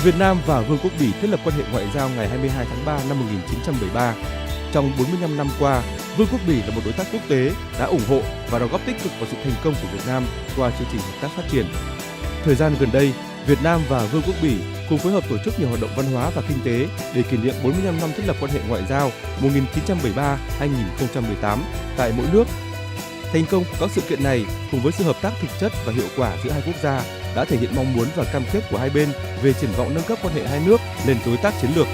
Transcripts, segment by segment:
Việt Nam và Vương quốc Bỉ thiết lập quan hệ ngoại giao ngày 22 tháng 3 năm 1973. Trong 45 năm qua, Vương quốc Bỉ là một đối tác quốc tế đã ủng hộ và đóng góp tích cực vào sự thành công của Việt Nam qua chương trình hợp tác phát triển. Thời gian gần đây, Việt Nam và Vương quốc Bỉ cùng phối hợp tổ chức nhiều hoạt động văn hóa và kinh tế để kỷ niệm 45 năm thiết lập quan hệ ngoại giao 1973-2018 tại mỗi nước. Thành công của các sự kiện này cùng với sự hợp tác thực chất và hiệu quả giữa hai quốc gia đã thể hiện mong muốn và cam kết của hai bên về triển vọng nâng cấp quan hệ hai nước lên đối tác chiến lược.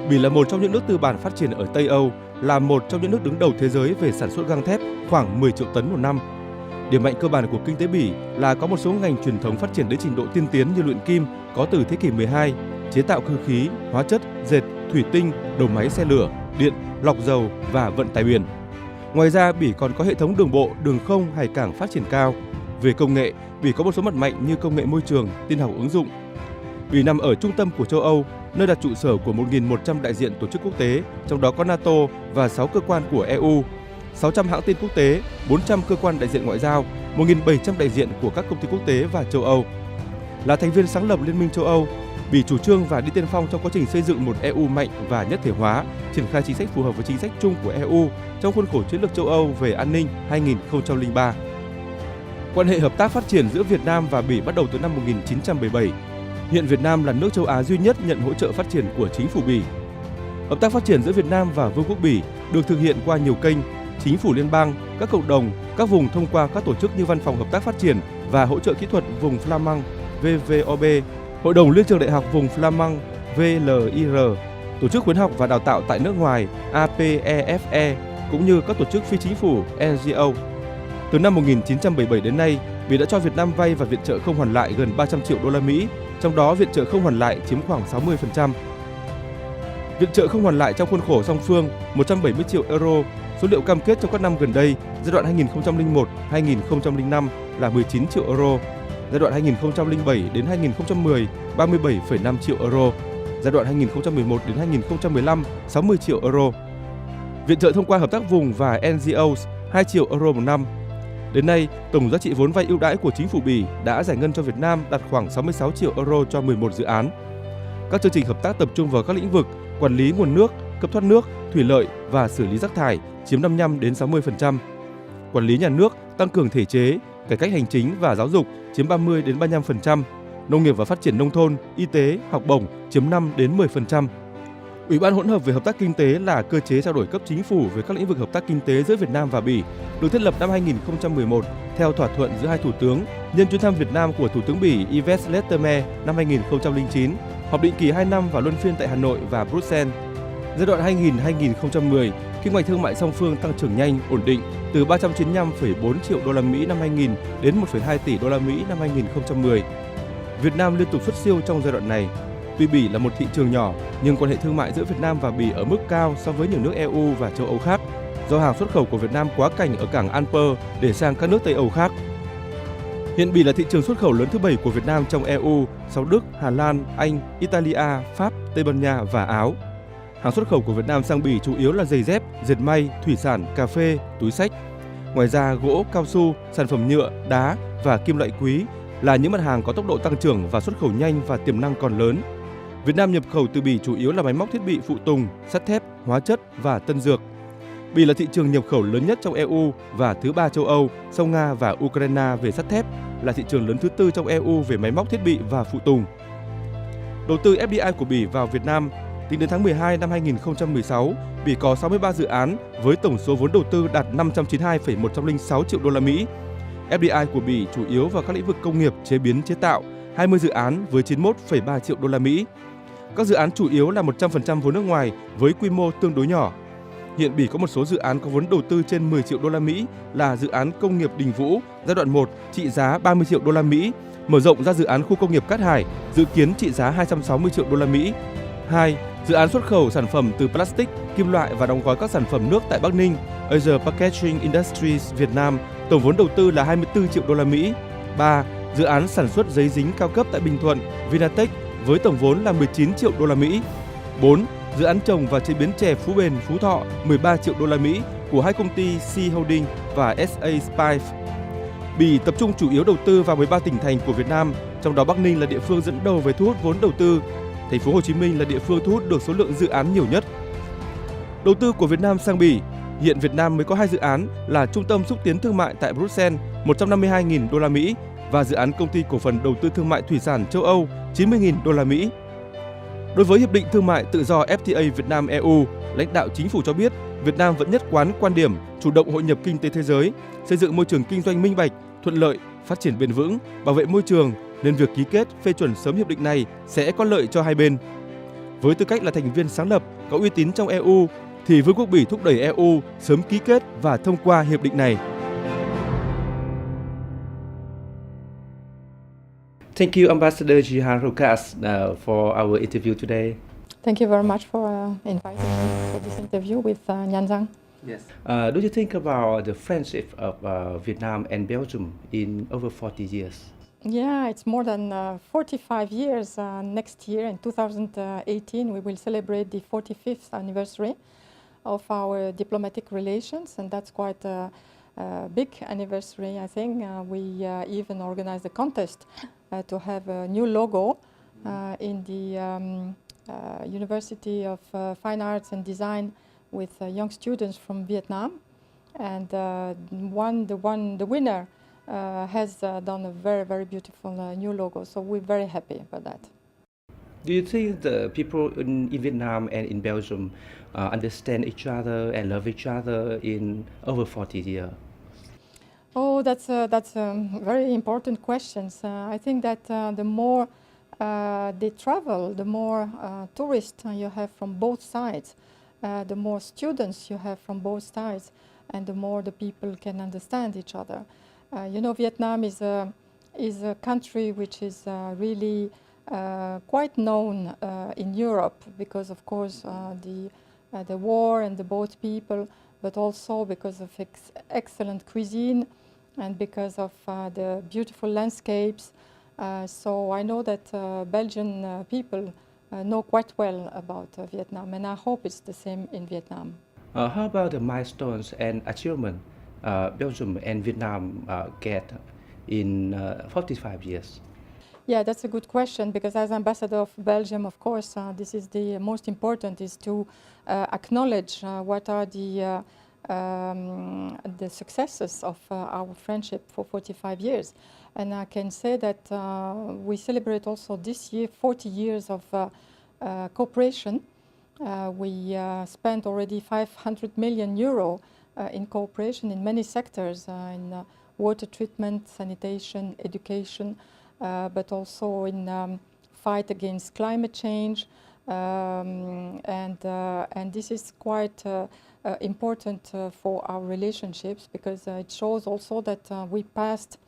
Bỉ là một trong những nước tư bản phát triển ở Tây Âu, là một trong những nước đứng đầu thế giới về sản xuất gang thép, khoảng 10 triệu tấn một năm. Điểm mạnh cơ bản của kinh tế Bỉ là có một số ngành truyền thống phát triển đến trình độ tiên tiến như luyện kim có từ thế kỷ 12, chế tạo cơ khí, hóa chất, dệt, thủy tinh, đầu máy xe lửa, điện, lọc dầu và vận tải biển. Ngoài ra, Bỉ còn có hệ thống đường bộ, đường không, hải cảng phát triển cao. Về công nghệ, Bỉ có một số mặt mạnh như công nghệ môi trường, tin học ứng dụng. Bỉ nằm ở trung tâm của châu Âu, nơi đặt trụ sở của 1.100 đại diện tổ chức quốc tế, trong đó có NATO và 6 cơ quan của EU, 600 hãng tin quốc tế, 400 cơ quan đại diện ngoại giao, 1.700 đại diện của các công ty quốc tế và châu Âu. Là thành viên sáng lập Liên minh châu Âu, Bỉ chủ trương và đi tiên phong trong quá trình xây dựng một EU mạnh và nhất thể hóa, triển khai chính sách phù hợp với chính sách chung của EU trong khuôn khổ chiến lược châu Âu về an ninh 2003. Quan hệ hợp tác phát triển giữa Việt Nam và Bỉ bắt đầu từ năm 1977. Hiện Việt Nam là nước châu Á duy nhất nhận hỗ trợ phát triển của chính phủ Bỉ. Hợp tác phát triển giữa Việt Nam và Vương quốc Bỉ được thực hiện qua nhiều kênh: chính phủ liên bang, các cộng đồng, các vùng thông qua các tổ chức như Văn phòng Hợp tác Phát triển và Hỗ trợ Kỹ thuật vùng Flamand VVOB, Hội đồng Liên trường Đại học vùng Flamand VLIR, Tổ chức khuyến học và đào tạo tại nước ngoài APEFE, cũng như các tổ chức phi chính phủ NGO. Từ năm 1977 đến nay, Bỉ đã cho Việt Nam vay và viện trợ không hoàn lại gần 300 triệu đô la Mỹ, trong đó viện trợ không hoàn lại chiếm khoảng 60%. Viện trợ không hoàn lại trong khuôn khổ song phương 170 triệu euro, số liệu cam kết trong các năm gần đây, giai đoạn 2001-2005 là 19 triệu euro, giai đoạn 2007 đến 2010 37,5 triệu euro, giai đoạn 2011 đến 2015 60 triệu euro. Viện trợ thông qua hợp tác vùng và NGOs 2 triệu euro một năm. Đến nay, tổng giá trị vốn vay ưu đãi của chính phủ Bỉ đã giải ngân cho Việt Nam đạt khoảng 66 triệu euro cho 11 dự án. Các chương trình hợp tác tập trung vào các lĩnh vực quản lý nguồn nước, cấp thoát nước, thủy lợi và xử lý rác thải chiếm 55 đến 60%. Quản lý nhà nước, tăng cường thể chế, cải cách hành chính và giáo dục chiếm 30 đến 35%. Nông nghiệp và phát triển nông thôn, y tế, học bổng chiếm 5 đến 10%. Ủy ban hỗn hợp về hợp tác kinh tế là cơ chế trao đổi cấp chính phủ về các lĩnh vực hợp tác kinh tế giữa Việt Nam và Bỉ, được thiết lập năm 2011 theo thỏa thuận giữa hai thủ tướng nhân chuyến thăm Việt Nam của Thủ tướng Bỉ Yves Leterme năm 2009, họp định kỳ 2 năm và luân phiên tại Hà Nội và Bruxelles. Giai đoạn 2000-2010, kim ngạch thương mại song phương tăng trưởng nhanh, ổn định từ 395,4 triệu đô la Mỹ năm 2000 đến 1,2 tỷ đô la Mỹ năm 2010. Việt Nam liên tục xuất siêu trong giai đoạn này. Tuy Bỉ là một thị trường nhỏ, nhưng quan hệ thương mại giữa Việt Nam và Bỉ ở mức cao so với nhiều nước EU và châu Âu khác, do hàng xuất khẩu của Việt Nam quá cảnh ở cảng Alper để sang các nước Tây Âu khác. Hiện Bỉ là thị trường xuất khẩu lớn thứ 7 của Việt Nam trong EU, sau Đức, Hà Lan, Anh, Italia, Pháp, Tây Ban Nha và Áo. Hàng xuất khẩu của Việt Nam sang Bỉ chủ yếu là giày dép, dệt may, thủy sản, cà phê, túi xách. Ngoài ra, gỗ, cao su, sản phẩm nhựa, đá và kim loại quý là những mặt hàng có tốc độ tăng trưởng và xuất khẩu nhanh và tiềm năng còn lớn. Việt Nam nhập khẩu từ Bỉ chủ yếu là máy móc thiết bị phụ tùng, sắt thép, hóa chất và tân dược. Bỉ là thị trường nhập khẩu lớn nhất trong EU và thứ 3 châu Âu, sau Nga và Ukraine về sắt thép, là thị trường lớn thứ 4 trong EU về máy móc thiết bị và phụ tùng. Đầu tư FDI của Bỉ vào Việt Nam, tính đến tháng 12 năm 2016, Bỉ có 63 dự án với tổng số vốn đầu tư đạt 592,106 triệu đô la Mỹ. FDI của Bỉ chủ yếu vào các lĩnh vực công nghiệp, chế biến, chế tạo, 20 dự án với 91,3 triệu đô la Mỹ. Các dự án chủ yếu là 100% vốn nước ngoài với quy mô tương đối nhỏ. Hiện Bỉ có một số dự án có vốn đầu tư trên 10 triệu đô la Mỹ là dự án công nghiệp Đình Vũ giai đoạn 1 trị giá 30 triệu đô la Mỹ, mở rộng ra dự án khu công nghiệp Cát Hải dự kiến trị giá 260 triệu đô la Mỹ. 2. Dự án xuất khẩu sản phẩm từ plastic, kim loại và đóng gói các sản phẩm nước tại Bắc Ninh, Asia Packaging Industries Việt Nam, tổng vốn đầu tư là 24 triệu đô la Mỹ. 3. Dự án sản xuất giấy dính cao cấp tại Bình Thuận, Vinatech với tổng vốn là 19 triệu đô la Mỹ. 4. dự án trồng và chế biến chè Phú Bền, Phú Thọ 13 triệu đô la Mỹ của hai công ty Sea Holding và SA Spice. Bỉ tập trung chủ yếu đầu tư vào 13 tỉnh thành của Việt Nam, trong đó Bắc Ninh là địa phương dẫn đầu về thu hút vốn đầu tư. Thành phố Hồ Chí Minh là địa phương thu hút được số lượng dự án nhiều nhất. Đầu tư của Việt Nam sang Bỉ, hiện Việt Nam mới có 2 dự án là Trung tâm xúc tiến thương mại tại Bruxelles 152.000 đô la Mỹ và dự án Công ty cổ phần đầu tư thương mại thủy sản châu Âu 90.000 đô la Mỹ. Đối với hiệp định thương mại tự do FTA Việt Nam EU, lãnh đạo chính phủ cho biết Việt Nam vẫn nhất quán quan điểm chủ động hội nhập kinh tế thế giới, xây dựng môi trường kinh doanh minh bạch, thuận lợi, phát triển bền vững, bảo vệ môi trường, nên việc ký kết phê chuẩn sớm hiệp định này sẽ có lợi cho hai bên. Với tư cách là thành viên sáng lập có uy tín trong EU thì Vương quốc Bỉ thúc đẩy EU sớm ký kết và thông qua hiệp định này. Thank you, Ambassador Jihan Rukas, for our interview today. Thank you very much for inviting me for this interview with Nhandantv. Yes. Do you think about the friendship of Vietnam and Belgium in over 40 years? Yeah, it's more than 45 years. Next year, in 2018, we will celebrate the 45th anniversary of our diplomatic relations, and that's quite a big anniversary, I think. We even organized a contest to have a new logo in the University of Fine Arts and Design with young students from Vietnam, and the winner has done a very, very beautiful new logo. So we're very happy about that. Do you think the people in Vietnam and in Belgium understand each other and love each other in over 40 years? Oh, that's a very important question. I think that the more they travel, the more tourists you have from both sides, the more students you have from both sides, and the more the people can understand each other. You know, Vietnam is a country which is really quite known in Europe because, of course, the war and the boat people, but also because of excellent cuisine and because of the beautiful landscapes. So I know that Belgian people know quite well about Vietnam, and I hope it's the same in Vietnam. How about the milestones and achievements Belgium and Vietnam get in 45 years? Yeah, that's a good question, because as ambassador of Belgium, of course, this is the most important, is to acknowledge what are the successes of our friendship for 45 years. And I can say that we celebrate also this year 40 years of cooperation. We spent already 500 million euro in cooperation in many sectors, in water treatment, sanitation, education, but also in fight against climate change. And this is quite important for our relationships, because it shows also that we passed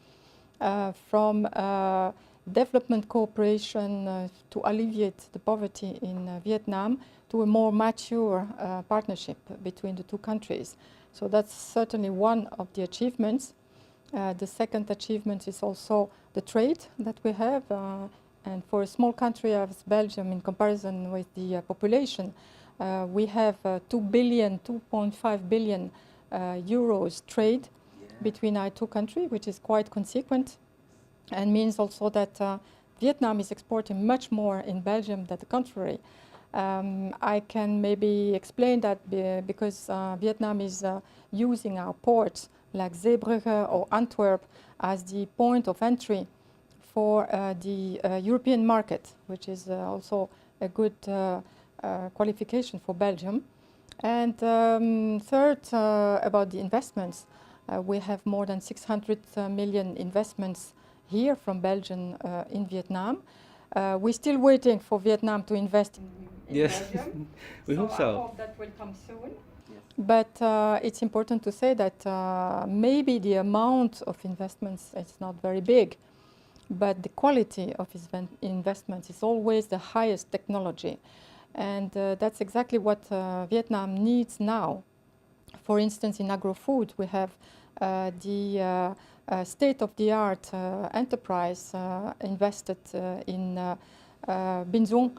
from development cooperation to alleviate the poverty in Vietnam to a more mature partnership between the two countries. So that's certainly one of the achievements. The second achievement is also the trade that we have. And for a small country as Belgium, in comparison with the population, we have 2.5 billion euros trade between our two countries, which is quite consequent, and means also that Vietnam is exporting much more in Belgium than the contrary. I can maybe explain that because Vietnam is using our ports like Zeebrugge or Antwerp as the point of entry for the European market, which is also a good qualification for Belgium. And third, about the investments, we have more than 600 million investments here from Belgium in Vietnam. We're still waiting for Vietnam to invest in Belgium. We hope so. I hope that will come soon. Yes. But it's important to say that maybe the amount of investments is not very big, but the quality of investments is always the highest technology. And that's exactly what Vietnam needs now. For instance, in agro-food, we have the state-of-the-art enterprise invested in Binh Duong,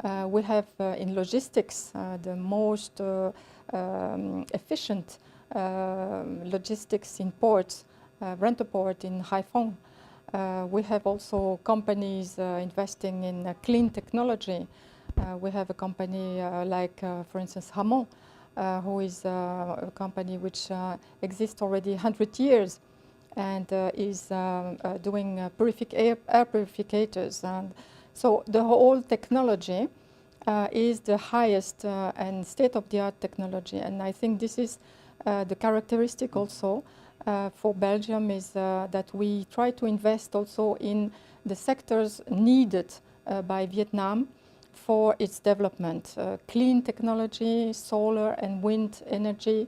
We have in logistics the most efficient logistics in ports, rental port in Haiphong. We have also companies investing in clean technology. We have a company like, for instance, Hamon, who is a company which exists already 100 years and is doing air purificators. And so the whole technology is the highest and state-of-the-art technology. And I think this is the characteristic also for Belgium is that we try to invest also in the sectors needed by Vietnam for its development. Clean technology, solar and wind energy,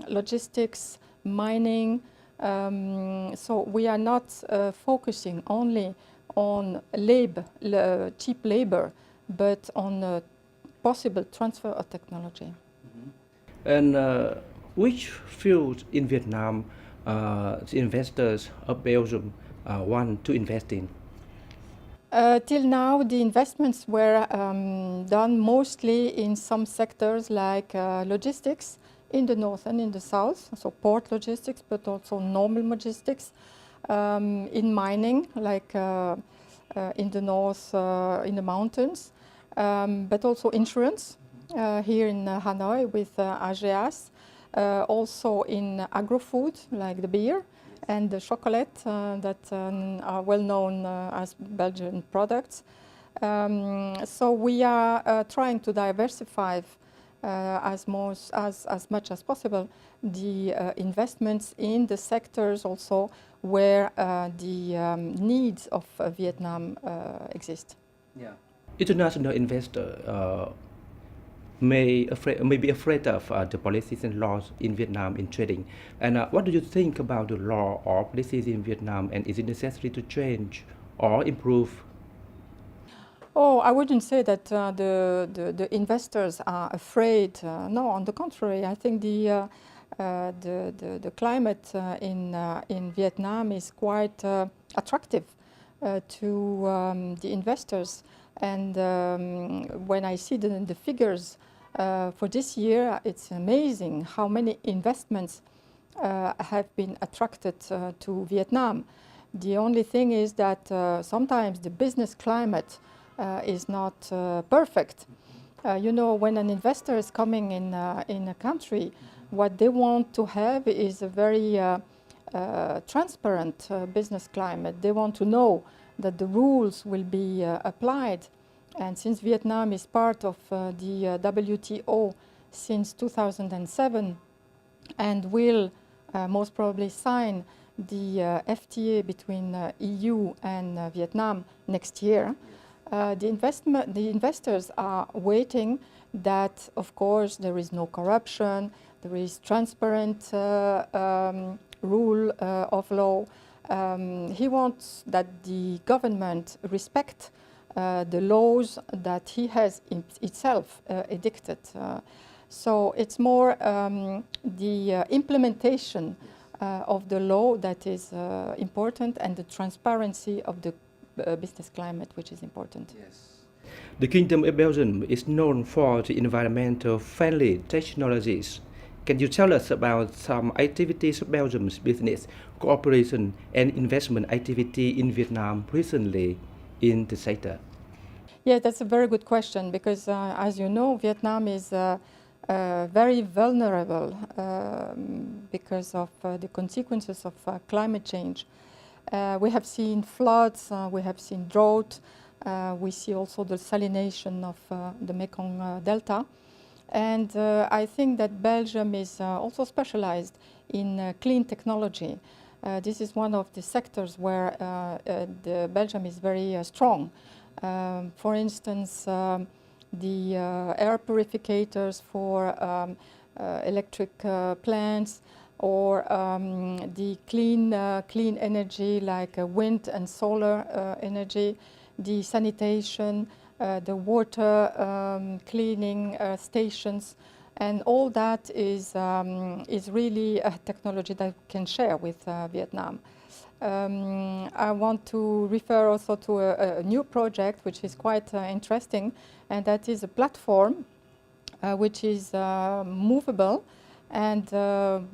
logistics, mining. So we are not focusing only on cheap labor, but on possible transfer of technology. And which field in Vietnam the investors of Belgium want to invest in? Till now, the investments were done mostly in some sectors like logistics in the north and in the south, so port logistics, but also normal logistics, in mining, like in the north, in the mountains, but also insurance here in Hanoi with AGEAS, also in agro-food, like the beer and the chocolate that are well known as Belgian products. So we are trying to diversify as much as possible the investments in the sectors also where the needs of Vietnam exist. Yeah. International investor may be afraid of the policies and laws in Vietnam in trading. And what do you think about the law or policies in Vietnam, and is it necessary to change or improve? Oh, I wouldn't say that the investors are afraid. No, on the contrary, I think the climate in Vietnam is quite attractive to the investors. And when I see the figures for this year, it's amazing how many investments have been attracted to Vietnam. The only thing is that sometimes the business climate is not perfect. You know, when an investor is coming in a country, what they want to have is a very transparent business climate. They want to know that the rules will be applied. And since Vietnam is part of the WTO since 2007 and will most probably sign the FTA between EU and Vietnam next year, the investors are waiting that, of course, there is no corruption, there is transparent rule of law. He wants that the government respect the laws that he has itself edicted. So it's more the implementation of the law that is important, and the transparency of the business climate, which is important. Yes. The Kingdom of Belgium is known for the environmental friendly technologies. Can you tell us about some activities of Belgium's business cooperation and investment activity in Vietnam recently in the sector? Yeah, that's a very good question, because as you know, Vietnam is very vulnerable because of the consequences of climate change. We have seen floods, we have seen drought, we see also the salination of the Mekong Delta. And I think that Belgium is also specialized in clean technology. This is one of the sectors where Belgium is very strong. For instance, the air purificators for electric plants, or the clean energy like wind and solar energy, the sanitation, the water cleaning stations, and all that is really a technology that we can share with Vietnam. I want to refer also to a new project which is quite interesting, and that is a platform which is movable and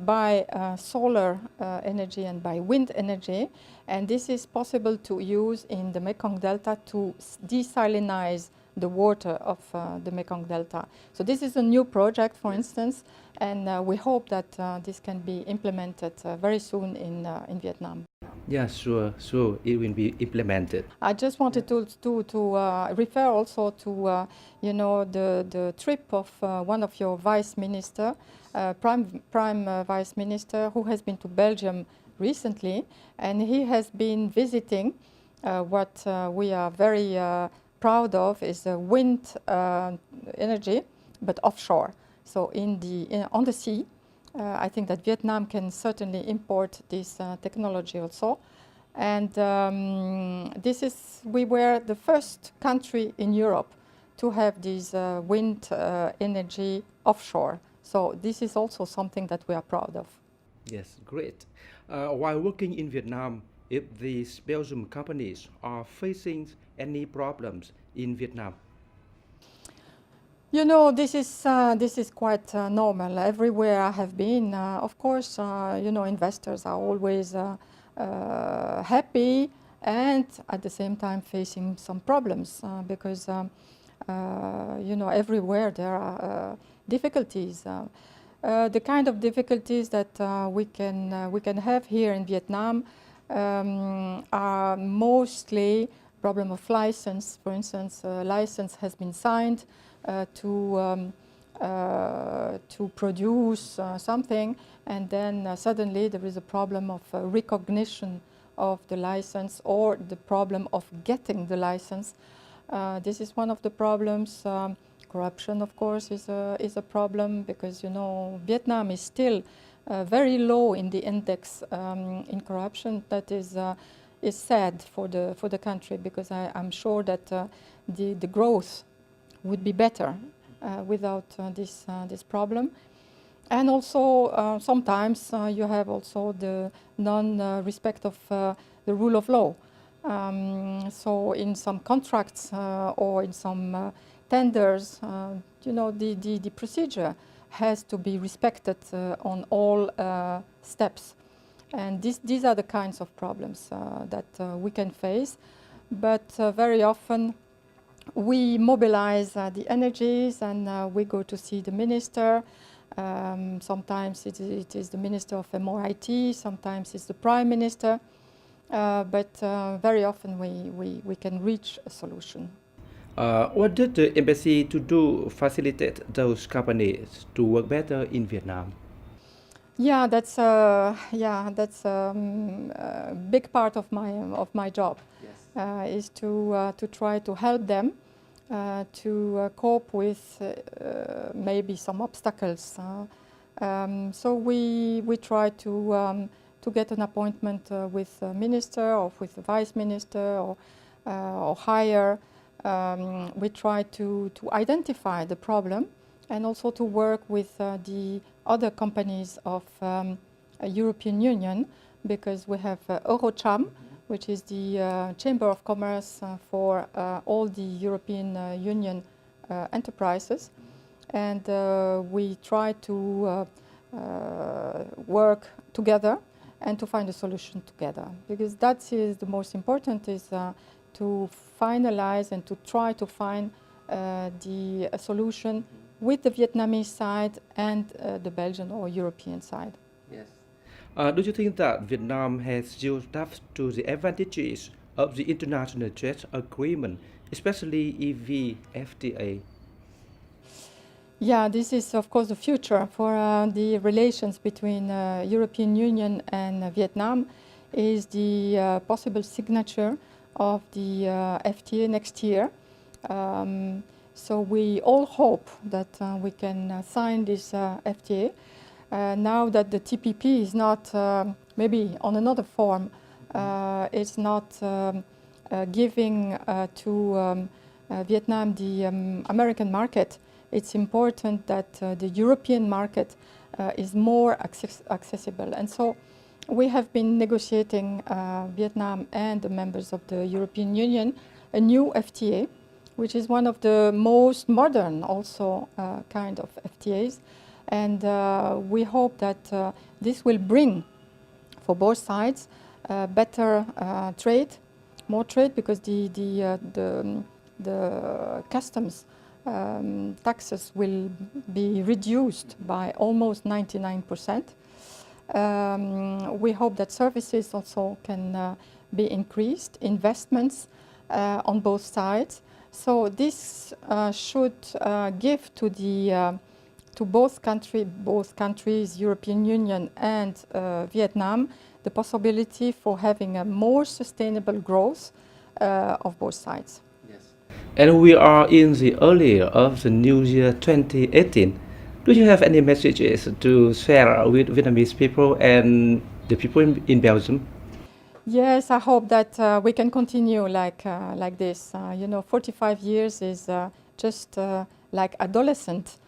by solar energy and by wind energy, and this is possible to use in the Mekong Delta to desalinize the water of the Mekong Delta. So this is a new project, for instance, and we hope that this can be implemented very soon in Vietnam. Yeah, sure, it will be implemented. I just wanted to refer also to the trip of one of your vice minister, prime vice minister, who has been to Belgium recently, and he has been visiting what we are very proud of is wind energy, but offshore. So on the sea. I think that Vietnam can certainly import this technology also. And we were the first country in Europe to have this wind energy offshore. So this is also something that we are proud of. Yes, great. While working in Vietnam, if these Belgian companies are facing any problems in Vietnam? You know, this is quite normal. Everywhere I have been, of course, investors are always happy and at the same time facing some problems because, everywhere there are difficulties. The kind of difficulties that we can have here in Vietnam are mostly problem of license. For instance, a license has been signed to produce something, and then suddenly there is a problem of recognition of the license or the problem of getting the license. This is one of the problems. Corruption, of course, is a problem because Vietnam is still very low in the index in corruption. That is sad for the country because I'm sure that the growth would be better without this problem. And also sometimes you have also the non-respect of the rule of law. So in some contracts or in some tenders, the procedure has to be respected on all steps. And these are the kinds of problems that we can face. But very often we mobilize the energies and we go to see the minister. Sometimes it is the minister of MOIT, sometimes it's the prime minister. But very often we can reach a solution. What did the embassy to do facilitate those companies to work better in Vietnam? Yeah, that's a big part of my job. Yes. Is to try to help them to cope with maybe some obstacles. So we try to get an appointment with a minister or with a vice minister or higher. We try to identify the problem and also to work with the other companies of European Union, because we have Eurocham, which is the Chamber of Commerce for all the European Union enterprises. And we try to work together and to find a solution together, because that is the most important, is to finalize and to try to find the solution with the Vietnamese side and the Belgian or European side. Yes. Do you think that Vietnam has used up to the advantages of the international trade agreement, especially EVFTA? Yeah, this is of course the future for the relations between European Union and Vietnam, is the possible signature of the FTA next year. So we all hope that we can sign this FTA. Now that the TPP is not, maybe on another form, it's not giving to Vietnam the American market, it's important that the European market is more accessible. And so we have been negotiating, Vietnam and the members of the European Union, a new FTA, which is one of the most modern also kind of FTAs. And we hope that this will bring for both sides better trade, more trade, because the customs taxes will be reduced by almost 99%. We hope that services also can be increased, investments on both sides. So this should give to both countries, European Union and Vietnam, the possibility for having a more sustainable growth of both sides. Yes. And we are in the early of the new year 2018. Do you have any messages to share with Vietnamese people and the people in Belgium? Yes, I hope that we can continue like this. 45 years is just like adolescent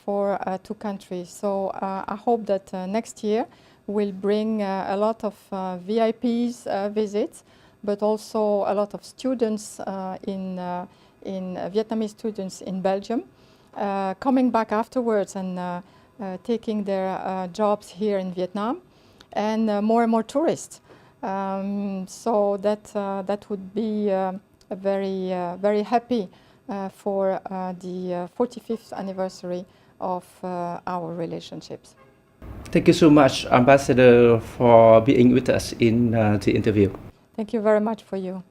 for two countries. So I hope that next year will bring a lot of VIPs visits, but also a lot of students in Vietnamese students in Belgium coming back afterwards and taking their jobs here in Vietnam, and more and more tourists. So that would be very happy for the 45th anniversary of our relationships. Thank you so much, Ambassador, for being with us in the interview. Thank you very much for you.